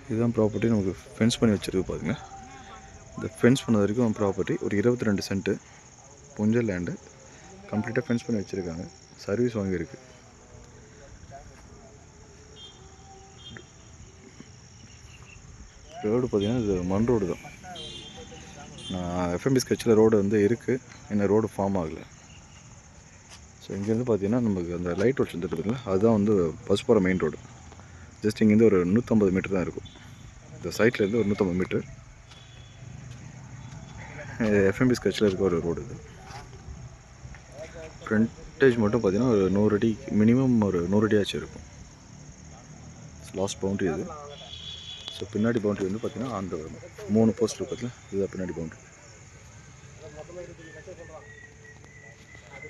இதுதான் ப்ராப்பர்ட்டி நமக்கு ஃபென்ஸ் பண்ணி வச்சுருக்கு பாருங்க. இந்த ஃபென்ஸ் பண்ணது வரைக்கும் ப்ராப்பர்ட்டி ஒரு 22 சென்ட்டு புஞ்சல் லேண்டு கம்ப்ளீட்டாக ஃபென்ஸ் பண்ணி வச்சுருக்காங்க. சர்வீஸ் வாங்கியிருக்கு. ரோடு பார்த்திங்கன்னா இது மண் ரோடு தான். நான் எஃப்எம்பி ஸ்கெட்சில் ரோடு வந்து இருக்குது, இன்னும் ரோடு ஃபார்ம் ஆகலை. ஸோ இங்கேருந்து பார்த்தீங்கன்னா நமக்கு அந்த லைட் ஹவுஸ் வந்துட்டு இருக்குதுங்களா, அதுதான் வந்து பஸ் போகிற மெயின் ரோடு. ஜஸ்ட் இங்கேருந்து ஒரு 150 மீட்டர் தான் இருக்கும். இந்த சைட்லேருந்து ஒரு 150 மீட்டர். எஃப்எம்பி ஸ்கெட்சில் இருக்க ஒரு ரோடு இது. ஃப்ரண்டேஜ் மட்டும் பார்த்தீங்கன்னா ஒரு 100 அடி மினிமம், ஒரு 100 அடியாச்சும் இருக்கும். லாஸ்ட் பவுண்ட்ரி இது. ஸோ பின்னாடி பவுண்ட்ரி வந்து பார்த்திங்கன்னா அந்த 3 போஸ்ட் இருக்கிறதுல இதுதான் பின்னாடி பவுண்ட்ரி. அது